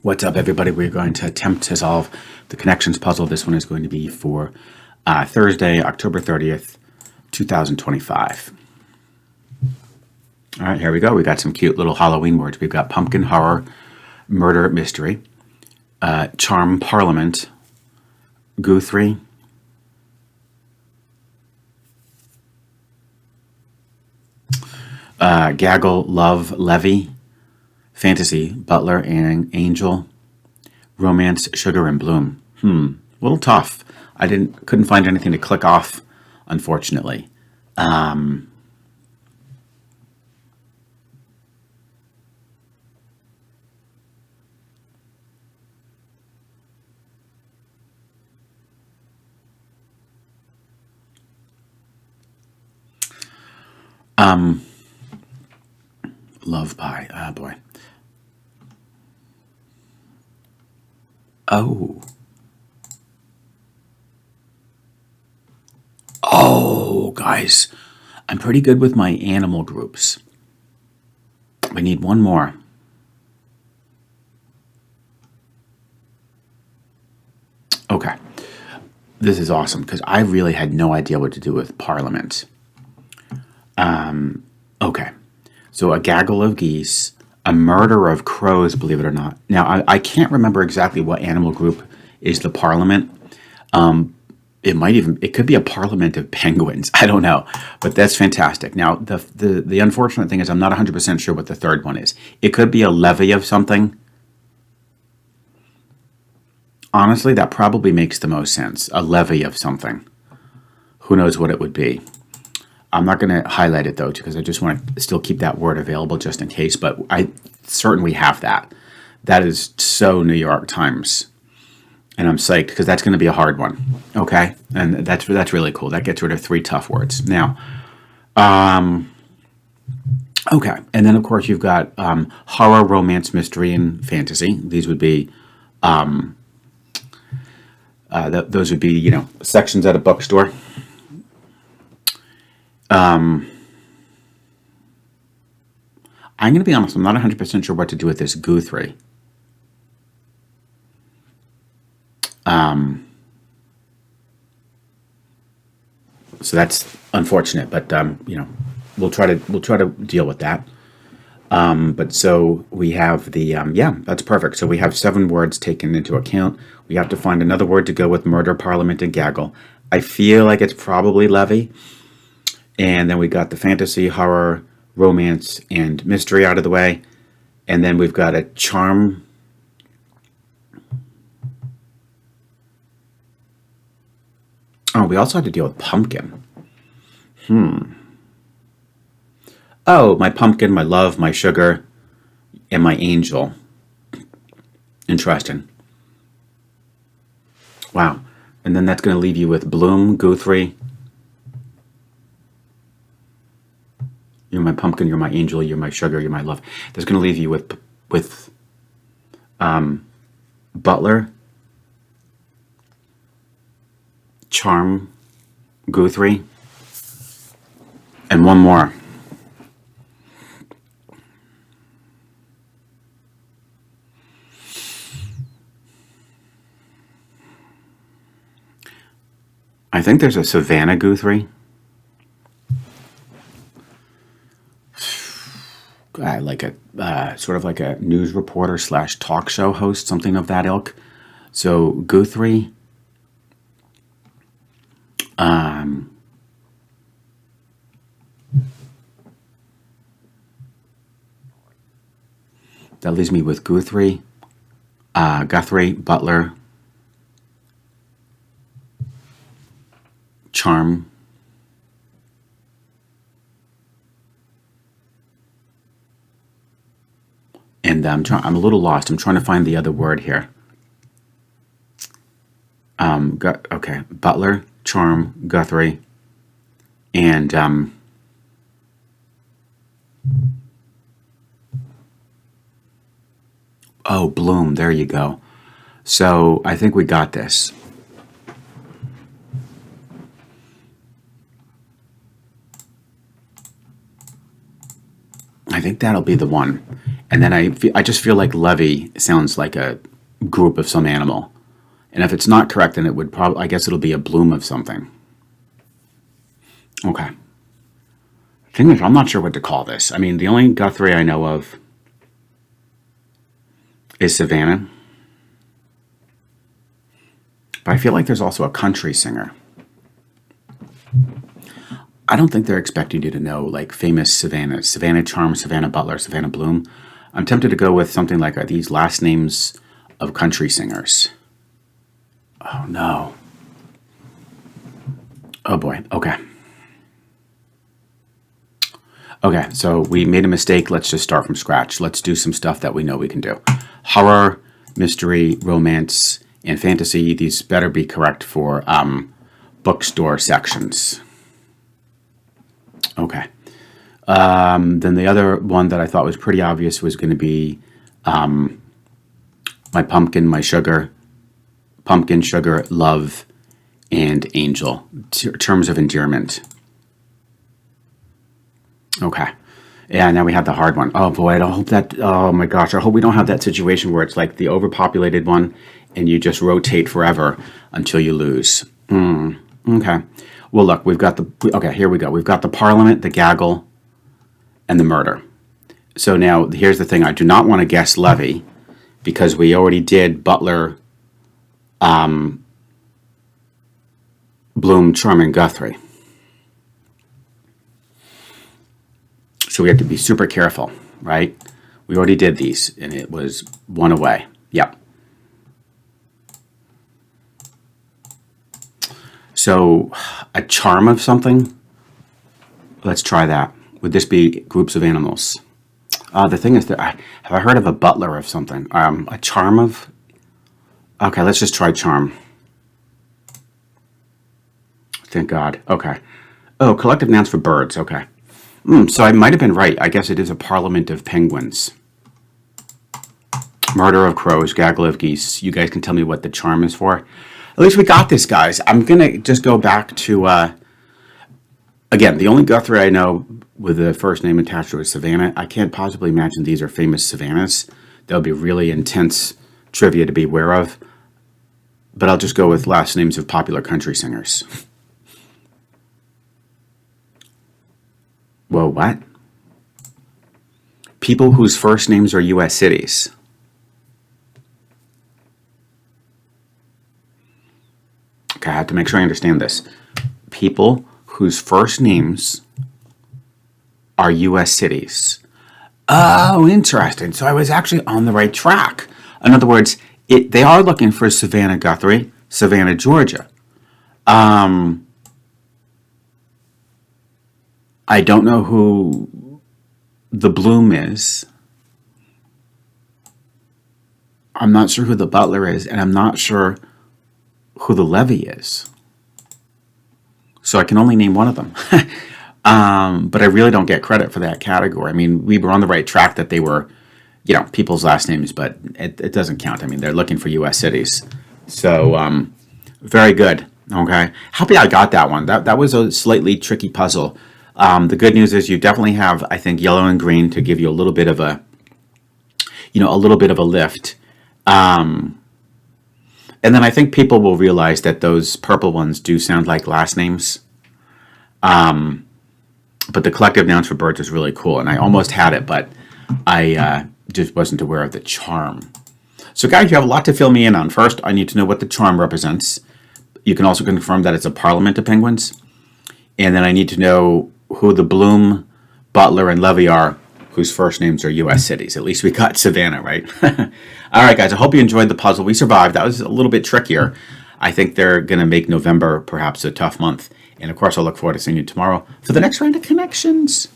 What's up, everybody? We're going to attempt to solve the connections puzzle. This one is going to be for Thursday, October 30th, 2025. All right, here we go. We got some cute little Halloween words. We've got pumpkin, horror, murder, mystery, charm, parliament, Guthrie, gaggle, love, levy, fantasy, butler, and angel, romance, sugar, and bloom. A little tough. Couldn't find anything to click off, unfortunately. Love pie. Ah, boy. Oh. Oh, guys. I'm pretty good with my animal groups. We need one more. Okay. This is awesome because I really had no idea what to do with parliament. Okay. So a gaggle of geese, a murder of crows, believe it or not. Now, I can't remember exactly what animal group is the parliament. It could be a parliament of penguins. I don't know, but that's fantastic. Now, the unfortunate thing is I'm not 100% sure what the third one is. It could be a levy of something. Honestly, that probably makes the most sense. A levy of something. Who knows what it would be? I'm not going to highlight it, though, because I just want to still keep that word available just in case, but I certainly have that. That is so New York Times. And I'm psyched because that's going to be a hard one. Okay? And that's really cool. That gets rid of 3 tough words. Now, okay. And then, of course, you've got horror, romance, mystery, and fantasy. These would be, those would be, sections at a bookstore. I'm going to be honest, I'm not 100% sure what to do with this Guthrie. So that's unfortunate, but we'll try to deal with that. But so we have the that's perfect. So we have 7 words taken into account. We have to find another word to go with murder, parliament, and gaggle. I feel like it's probably levy. And then we got the fantasy, horror, romance, and mystery out of the way. And then we've got a charm. Oh, we also have to deal with pumpkin. Oh, my pumpkin, my love, my sugar, and my angel. Interesting. Wow. And then that's going to leave you with bloom, Guthrie. You're my pumpkin, you're my angel, you're my sugar, you're my love. That's going to leave you with butler, charm, Guthrie, and one more. I think there's a Savannah Guthrie. Like a sort of like a news reporter / talk show host, something of that ilk. So Guthrie. That leaves me with Guthrie, butler, charm, and I'm a little lost. I'm trying to find the other word here. Okay, butler, charm, Guthrie, and oh, bloom. There you go. So I think we got this. I think that'll be the one. And then I just feel like levee sounds like a group of some animal. And if it's not correct, then it would probably, I guess it'll be a bloom of something. Okay. Thing is, I'm not sure what to call this. I mean, the only Guthrie I know of is Savannah. But I feel like there's also a country singer. I don't think they're expecting you to know like famous Savannahs. Savannah Charm, Savannah Butler, Savannah Bloom. I'm tempted to go with something like these last names of country singers. Oh no. Oh boy. Okay. Okay, so we made a mistake. Let's just start from scratch. Let's do some stuff that we know we can do. Horror, mystery, romance, and fantasy. These better be correct for bookstore sections. Okay. Then the other one that I thought was pretty obvious was going to be my pumpkin, my sugar, pumpkin, sugar, love, and angel. Terms of endearment. Okay. Yeah, now we have the hard one. Oh boy, I don't hope that, oh my gosh, I hope we don't have that situation where it's like the overpopulated one and you just rotate forever until you lose. Okay. Well, look, we've got okay, here we go. We've got the parliament, the gaggle, and the murder. So now here's the thing. I do not want to guess levee because we already did Butler, Bloom, Charm, and Guthrie. So we have to be super careful, right? We already did these, and it was one away. Yep. So a charm of something? Let's try that. Would this be groups of animals? The thing is that have I heard of a butler of something? A charm of? Okay, let's just try charm. Thank God. Okay. Oh, collective nouns for birds. Okay. So I might have been right. I guess it is a parliament of penguins. Murder of crows, gaggle of geese. You guys can tell me what the charm is for. At least we got this, guys. I'm going to just go back to, again, the only Guthrie I know with the first name attached to is Savannah. I can't possibly imagine these are famous Savannahs. That would be really intense trivia to be aware of. But I'll just go with last names of popular country singers. Whoa, what? People whose first names are U.S. cities. Okay, I have to make sure I understand this. People whose first names are U.S. cities. Oh, interesting. So I was actually on the right track. In other words, they are looking for Savannah Guthrie, Savannah, Georgia. I don't know who the Bloom is. I'm not sure who the Butler is, and I'm not sure who the Levee is. So I can only name one of them. But I really don't get credit for that category. I mean, we were on the right track that they were, people's last names, but it doesn't count. I mean, they're looking for U.S. cities. So, very good. Okay. Happy I got that one. That was a slightly tricky puzzle. The good news is you definitely have, I think, yellow and green to give you a little bit of a, a little bit of a lift. And then I think people will realize that those purple ones do sound like last names. But the collective nouns for birds is really cool. And I almost had it, but I just wasn't aware of the charm. So guys, you have a lot to fill me in on. First, I need to know what the charm represents. You can also confirm that it's a parliament of penguins. And then I need to know who the Bloom, Butler, and Levee are, whose first names are U.S. cities. At least we got Savannah, right? All right, guys, I hope you enjoyed the puzzle. We survived. That was a little bit trickier. I think they're going to make November perhaps a tough month. And, of course, I'll look forward to seeing you tomorrow for the next round of connections.